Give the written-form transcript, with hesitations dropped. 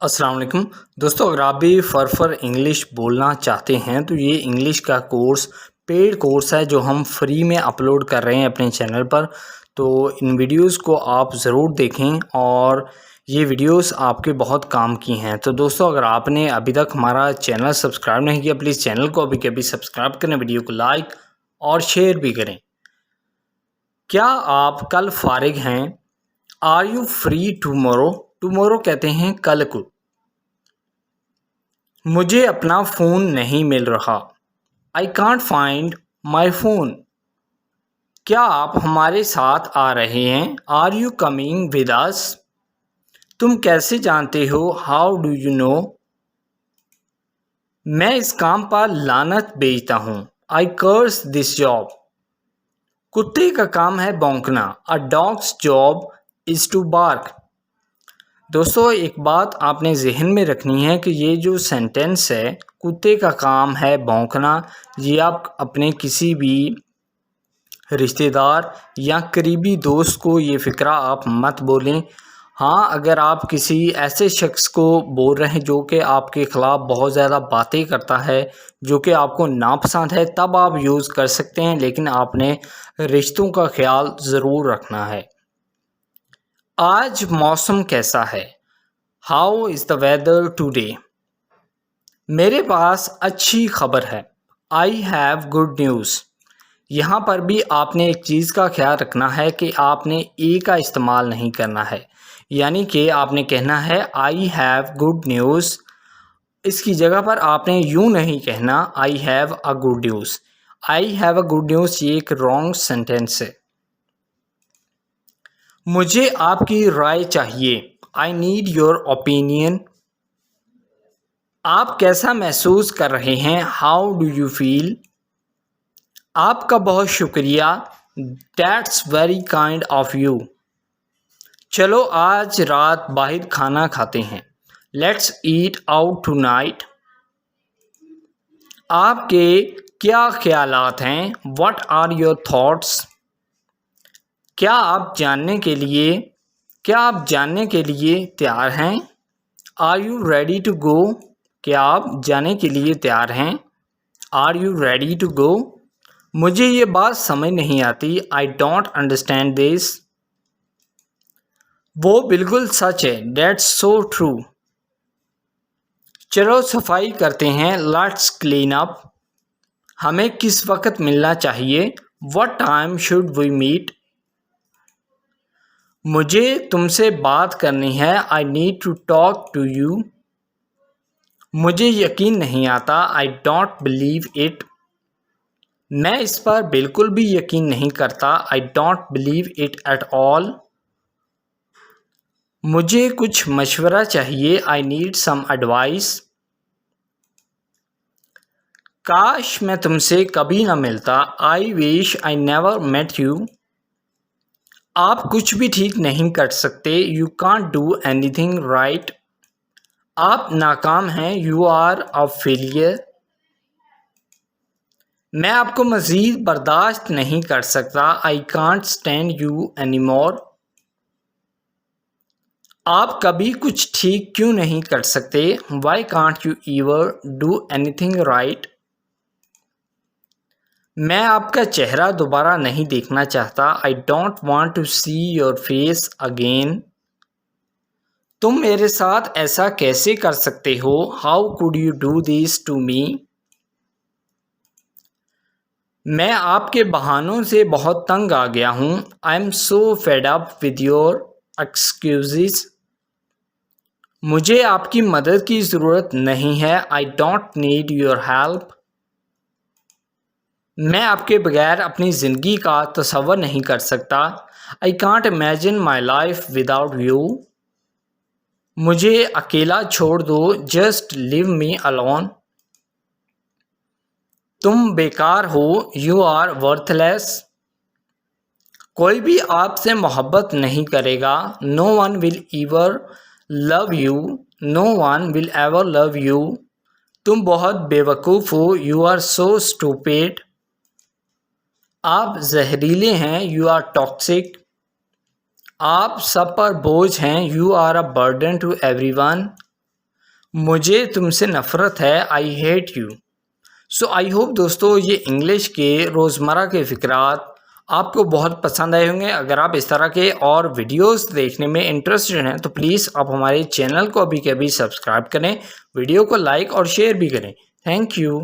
अस्सलाम वालेकुम दोस्तों, अगर आप भी फर इंग्लिश बोलना चाहते हैं तो ये इंग्लिश का कोर्स पेड कोर्स है जो हम फ्री में अपलोड कर रहे हैं अपने चैनल पर। तो इन वीडियोस को आप ज़रूर देखें और ये वीडियोस आपके बहुत काम की हैं। तो दोस्तों, अगर आपने अभी तक हमारा चैनल सब्सक्राइब नहीं किया, प्लीज़ चैनल को अभी के अभी सब्सक्राइब करें, वीडियो को लाइक और शेयर भी करें। क्या आप कल फारिग हैं? Are you free tomorrow? Tomorrow कहते हैं कल को। मुझे अपना फ़ोन नहीं मिल रहा। I can't find my phone. क्या आप हमारे साथ आ रहे हैं? Are you coming with us? तुम कैसे जानते हो? How do you know? मैं इस काम पर लानत भेजता हूँ। I curse this job. कुत्ते का काम है भौंकना। A dog's job is to bark. दोस्तों, एक बात आपने जहन में रखनी है कि ये जो सेंटेंस है, कुत्ते का काम है भौंकना, ये आप अपने किसी भी रिश्तेदार या करीबी दोस्त को ये फ़िक्रा आप मत बोलें। हाँ, अगर आप किसी ऐसे शख्स को बोल रहे हैं जो कि आपके ख़िलाफ़ बहुत ज़्यादा बातें करता है, जो कि आपको नापसंद है, तब आप यूज़ कर सकते हैं, लेकिन आपने रिश्तों का ख्याल ज़रूर रखना है। आज मौसम कैसा है? How is the weather today? मेरे पास अच्छी खबर है। I have good news. यहाँ पर भी आपने एक चीज़ का ख्याल रखना है कि आपने ए का इस्तेमाल नहीं करना है, यानी कि आपने कहना है आई हैव गुड न्यूज़। इसकी जगह पर आपने यूँ नहीं कहना I have a good news. I have a good news ये एक रॉन्ग सेंटेंस है। मुझे आपकी राय चाहिए। I need your opinion. आप कैसा महसूस कर रहे हैं? How do you feel? आपका बहुत शुक्रिया। That's very kind of you. चलो आज रात बाहर खाना खाते हैं। Let's eat out tonight. आपके क्या ख्यालात हैं? What are your thoughts? क्या आप जानने के लिए तैयार हैं? Are you ready to go? क्या आप जाने के लिए तैयार हैं? Are you ready to go? मुझे ये बात समझ नहीं आती। I don't understand this. वो बिल्कुल सच है। That's so true. चलो सफाई करते हैं। Let's clean up. हमें किस वक्त मिलना चाहिए? What time should we meet? मुझे तुमसे बात करनी है। I need to talk to you. मुझे यकीन नहीं आता। I don't believe it. मैं इस पर बिल्कुल भी यकीन नहीं करता। I don't believe it at all. मुझे कुछ मशवरा चाहिए। I need some advice. काश मैं तुमसे कभी ना मिलता। I wish I never met you. आप कुछ भी ठीक नहीं कर सकते। You can't do anything right. आप नाकाम हैं। You are a failure. मैं आपको मज़ीद बर्दाश्त नहीं कर सकता। I can't stand you any more. आप कभी कुछ ठीक क्यों नहीं कर सकते? Why can't you ever do anything right. मैं आपका चेहरा दोबारा नहीं देखना चाहता। I don't want to see your face again. तुम मेरे साथ ऐसा कैसे कर सकते हो? How could you do this to me. मैं आपके बहानों से बहुत तंग आ गया हूँ। I am so fed up with your excuses. मुझे आपकी मदद की ज़रूरत नहीं है। I don't need your help. मैं आपके बगैर अपनी ज़िंदगी का तसव्वुर नहीं कर सकता। I can't imagine my life without you. मुझे अकेला छोड़ दो। Just leave me alone. तुम बेकार हो। You are worthless. कोई भी आपसे मोहब्बत नहीं करेगा। No one will ever love you. No one will ever love you. तुम बहुत बेवकूफ़ हो। You are so stupid. आप जहरीले हैं। You are toxic. आप सब पर बोझ हैं। You are a burden to everyone. मुझे तुमसे नफ़रत है, I hate you. So I hope दोस्तों ये इंग्लिश के रोज़मर्रा के फ़िक्रात आपको बहुत पसंद आए होंगे। अगर आप इस तरह के और वीडियोस देखने में इंटरेस्टेड हैं तो प्लीज़ आप हमारे चैनल को अभी के अभी सब्सक्राइब करें, वीडियो को लाइक और शेयर भी करें। Thank you.